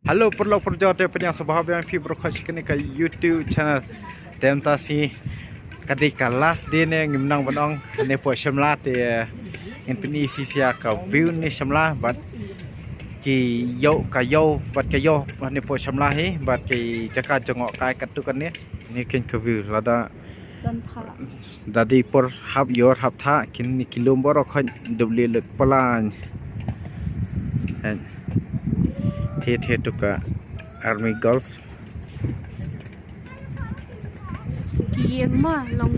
Halo perlo perjo te penyang sahabat yang pi broadcast kini ke YouTube channel tem tasi kadika last day ne ngimnang banong ne po Shimla te in pini fisia ka view ni Shimla bat ki yo ka yo bat ka yo ne po Shimla hi bat ki jaka jongok kai katukan ni kin ka view lada dadi por hab yor hab tha kin ni kilom boro khon dubli lut palan Tet tuka Army Golf Kiyang ma long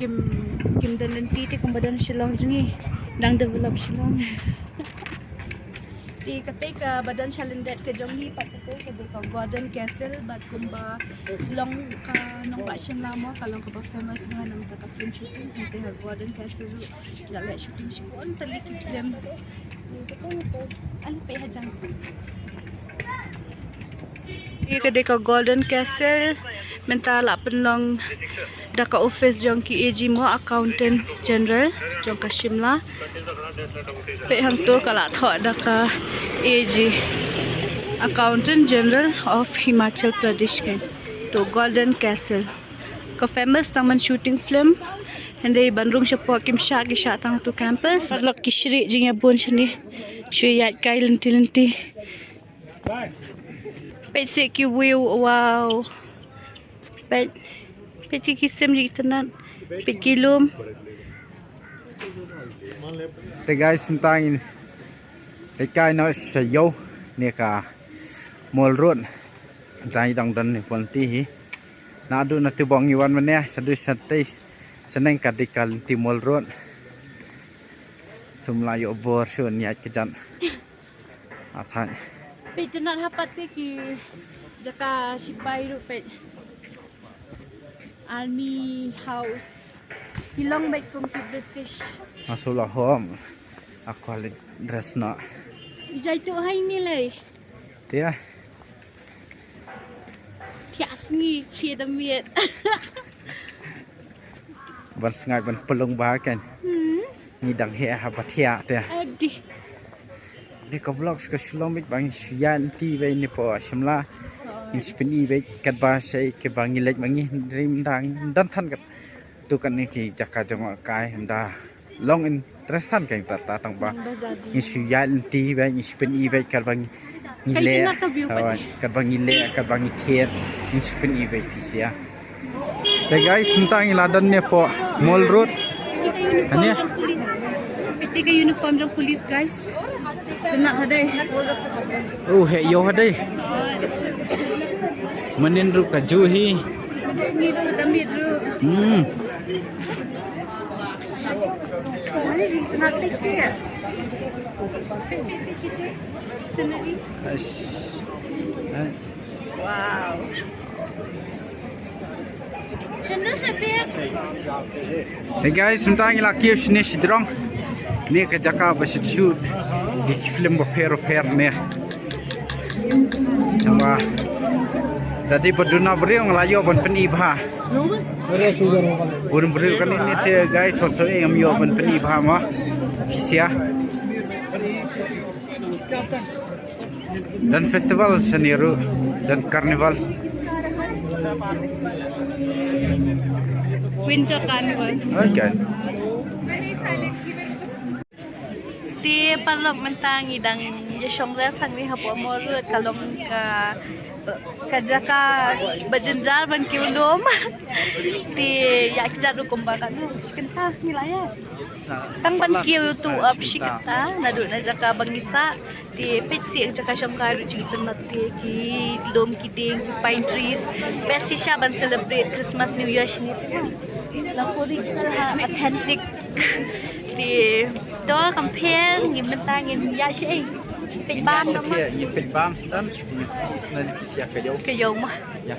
kim dan nanti ti kumbadan Shillong jungi dang develop Shillong ti ketika badan chalendet ke jongi patete ke deka Golden Castle bat kumba long ka nong ba Shimla mo kalong ka famous nga nang taka film shooting te Golden Castle gale shooting shipon tali ki film alpe hajang ke deka Golden Castle mentala penlong daka office jong ki AG mo accountant general jong ka Shimla pe hang to kala tho daka AG accountant general of Himachal Pradesh ken to Golden Castle ka famous taman shooting film hande bandung shapo kim sha ki sha tang to campus lok ki shri jing bun shni shuyat kai lenti Petsik view wow. Petsik kisem di tenan. Pikilum. te guys tang te kai no sayo ne ka mol road dai dang dan ni pon ti hi na du na tu bong iwan mane sadu santai seneng kadikal ti mol road sumlayo bor shun ya kejan athan Pejanat hapati ki jaka sipai rupet army house hilong baik kum ki British masula hom akwal dress na ijai tu hai ni lai tia tias ngi ki damiet ban sngai ban pelung ba kan ni dang he ha pathia tia adi ni ka vlogs ka shlomik bang yan ti ve ni po Shimla in spini ve kat ba sai ke bang ilek mangi rim dang dan than kat tu kan ni ki jaka jong kai handa long in trestan kai ta tang ba ni yan ti ve ni spini ve kat bang ile kat bang ile kat bang thiet ni spini ve ti sia te guys tentang iladan ni po mall road ani Ketika uniform jong police guys kena hadai oh he yo hadai manin ru ka juhi sini ru damit ru nak taxi ya sini wow Chanda sepet hey guys tentang ila kiev ni sidrong ni ka jaka ba shoot di film ba pero ne sama dadi peduna beriong layo ban peni bha urun beri kan ini te guys so ngam yo ban peni bha ma kisia dan festival seniru dan carnival winter carnival okay ti parlok mentangi dang yeshong re sang ni hapo morut kalong ka jaka bajenjar ban kiulum ti yak jadu kumbakan shikenta nilaya tang ban kiu tu up shikenta nadu na jaka bangisa ti pesi jaka shamkai ruchi tenat ki lom ki ding pine trees pesi sha ban celebrate Christmas New Year shini la original authentic ti to compare ngim mentangin ya shi pin bam no ma ni pin bam dan isna sia ke yo ma ya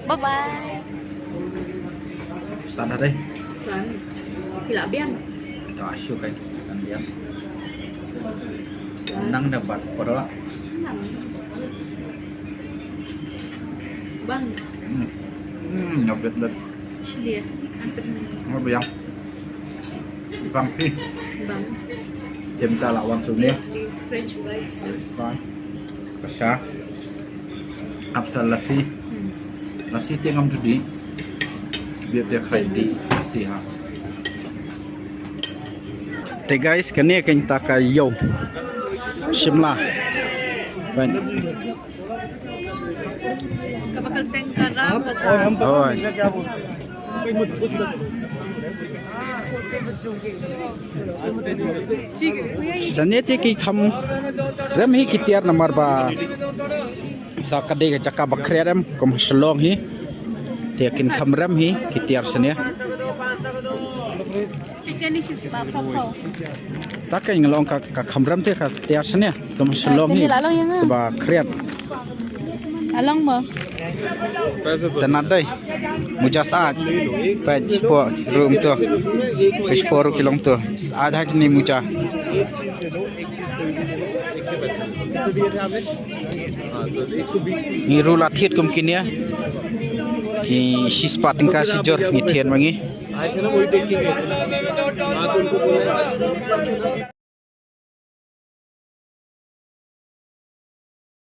bye bye sana deh san kila biang to asyuk kan san dia nang dapat pada bang nyobet bet sini anten ngob yang bang pi bang Jam ta lawan sumnya. French fries. Bye. Kasha. Apsal lasi. Lasi tiang am tudi. Biar dia kredit lasi ha. Te guys, kani kan taka yo. Shimla. Ban. Kapag tengkara Oi. Janyete ki kham ram hi ki tiar namar ba sa kade ga jaka bakre ram kom shlong hi te kin kham ram hi ki tiar sene Chicken is papa. ta ka ngalong ka kham ram te ka tiar sene kom shlong hi seba khriat Along mo. tanadai muja saat paj po room to pispor kilong to आधा kini muja ni rula thiet kum kinia ki sispa tingka sijor ni thian mangi